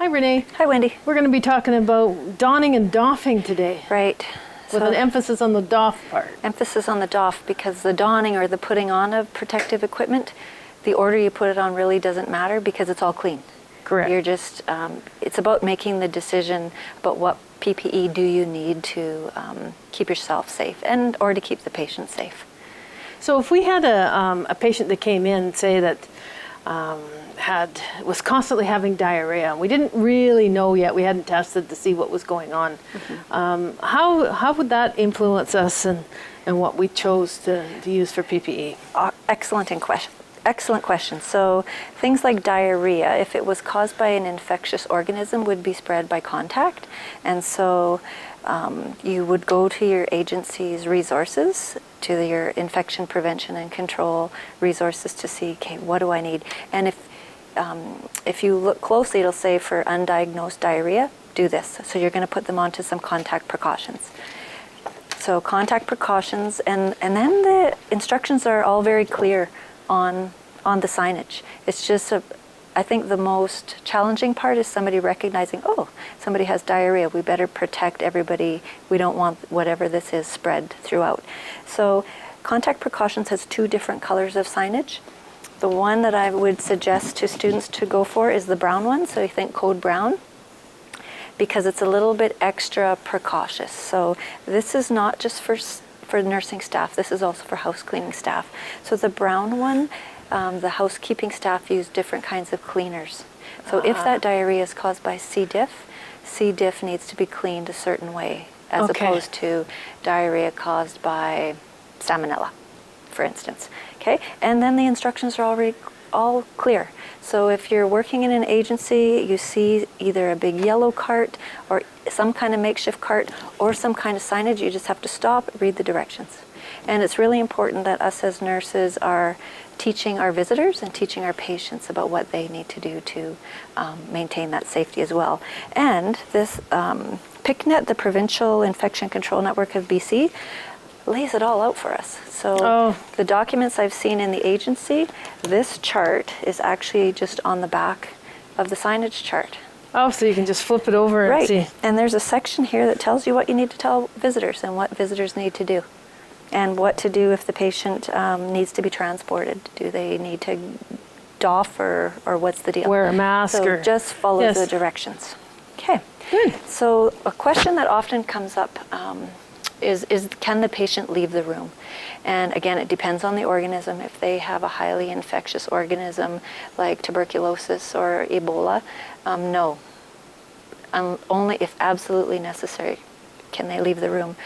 Hi, Renee. Hi, Wendy. We're going to be talking about donning and doffing today. Right. With an emphasis on the doff part. Emphasis on the doff, because the donning or the putting on of protective equipment, the order you put it on really doesn't matter because it's all clean. Correct. You're just, it's about making the decision about what PPE do you need to keep yourself safe and or to keep the patient safe. So if we had a patient that came in, say that was constantly having diarrhea, and we didn't really know yet, we hadn't tested to see what was going on, how would that influence us and what we chose to use for PPE? Excellent question. So things like diarrhea, if it was caused by an infectious organism, would be spread by contact. And so you would go to your agency's resources, to your infection prevention and control resources to see, okay, what do I need? And if you look closely, it'll say for undiagnosed diarrhea, do this. So you're going to put them onto some contact precautions. So contact precautions, and then the instructions are all very clear on the signage. It's just I think the most challenging part is somebody recognizing, oh, somebody has diarrhea, we better protect everybody. We don't want whatever this is spread throughout. So contact precautions has two different colors of signage. The one that I would suggest to students to go for is the brown one, so you think code brown, because it's a little bit extra precautious. So this is not just for nursing staff, this is also for house cleaning staff. So the brown one, the housekeeping staff use different kinds of cleaners. So if that diarrhea is caused by C. diff, C. diff needs to be cleaned a certain way, as opposed to diarrhea caused by salmonella, for instance. Okay, and then the instructions are already all clear. So if you're working in an agency, you see either a big yellow cart or some kind of makeshift cart or some kind of signage, you just have to stop, read the directions. And it's really important that us as nurses are teaching our visitors and teaching our patients about what they need to do to maintain that safety as well. And this PICNET, the Provincial Infection Control Network of BC, lays it all out for us. So the documents I've seen in the agency, this chart is actually just on the back of the signage chart. Oh, so you can just flip it over and see. And there's a section here that tells you what you need to tell visitors and what visitors need to do. And what to do if the patient needs to be transported. Do they need to doff or what's the deal? Wear a mask so just follow the directions. Okay. Good. So a question that often comes up is can the patient leave the room? And again, it depends on the organism. If they have a highly infectious organism like tuberculosis or Ebola, no. Only if absolutely necessary can they leave the room.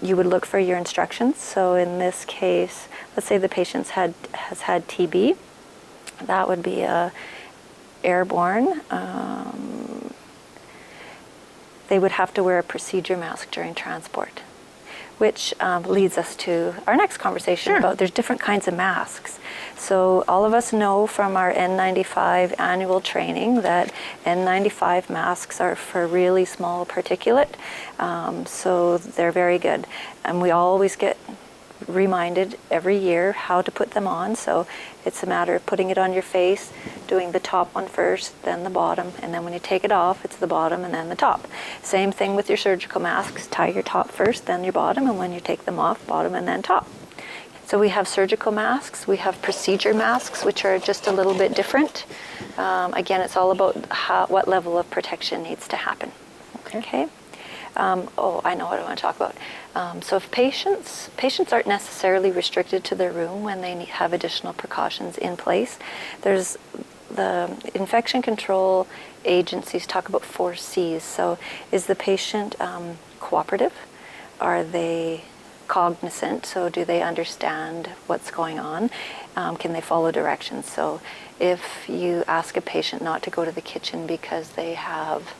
You would look for your instructions. So in this case, let's say the patient has had TB. That would be airborne. They would have to wear a procedure mask during transport, which leads us to our next conversation about there's different kinds of masks. So all of us know from our N95 annual training that N95 masks are for really small particulate, so they're very good. And we always get reminded every year how to put them on, so it's a matter of putting it on your face, doing the top one first, then the bottom, and then when you take it off, it's the bottom and then the top. Same thing with your surgical masks, tie your top first, then your bottom, and when you take them off, bottom and then top. So we have surgical masks, we have procedure masks, which are just a little bit different. Again, it's all about what level of protection needs to happen. Okay. I know what I want to talk about. So if patients aren't necessarily restricted to their room when they have additional precautions in place. There's the infection control agencies talk about 4 C's. So is the patient cooperative? Are they cognizant? So do they understand what's going on? Can they follow directions? So if you ask a patient not to go to the kitchen because they have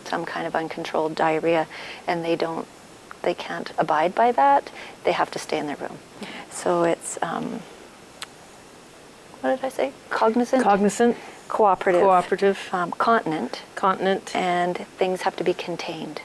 some kind of uncontrolled diarrhea and they can't abide by that, they have to stay in their room. So it's what did I say? Cognizant, cooperative, continent, and things have to be contained.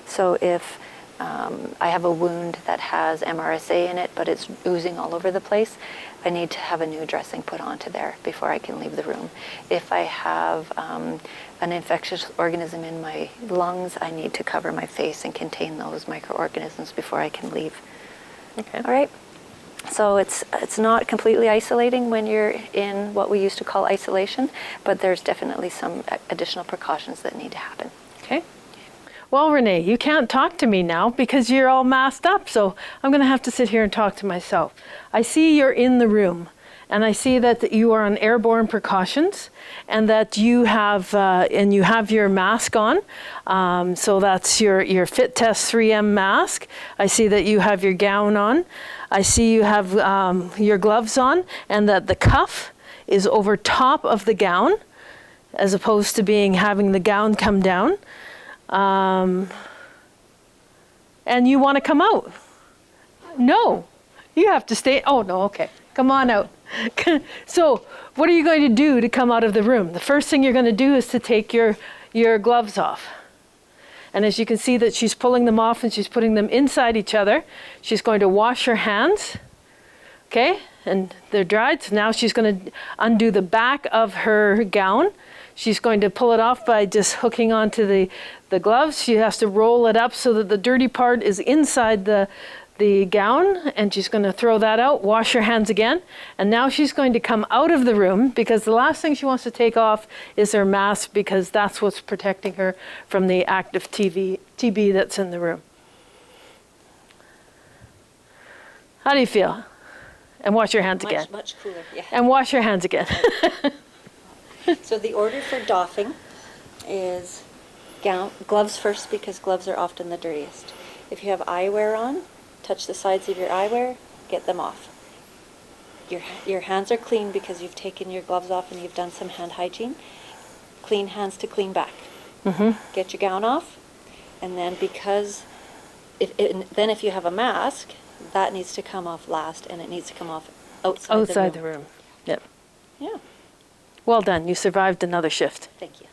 So if I have a wound that has MRSA in it, but it's oozing all over the place. I need to have a new dressing put onto there before I can leave the room. If I have an infectious organism in my lungs, I need to cover my face and contain those microorganisms before I can leave. Okay. All right. So it's not completely isolating when you're in what we used to call isolation, but there's definitely some additional precautions that need to happen. Okay. Well, Renee, you can't talk to me now because you're all masked up, so I'm going to have to sit here and talk to myself. I see you're in the room, and I see that you are on airborne precautions, and that you have your mask on. So that's your Fit Test 3M mask. I see that you have your gown on. I see you have your gloves on, and that the cuff is over top of the gown, as opposed to having the gown come down. And you want to come out? No, you have to stay. Oh, no, okay. Come on out. So what are you going to do to come out of the room? The first thing you're going to do is to take your gloves off. And as you can see that she's pulling them off and she's putting them inside each other. She's going to wash her hands. Okay, and they're dried. So now she's going to undo the back of her gown. She's going to pull it off by just hooking onto the gloves. She has to roll it up so that the dirty part is inside the gown, and she's going to throw that out, wash her hands again, and now she's going to come out of the room because the last thing she wants to take off is her mask, because that's what's protecting her from the active TB that's in the room. How do you feel? And wash your hands again. Much cooler, yeah. And wash your hands again. So the order for doffing is gloves first, because gloves are often the dirtiest. If you have eyewear on, touch the sides of your eyewear, get them off. Your hands are clean because you've taken your gloves off and you've done some hand hygiene. Clean hands to clean back. Mm-hmm. Get your gown off, and then if you have a mask, that needs to come off last, and it needs to come off outside the room. Yep. Yeah. Well done. You survived another shift. Thank you.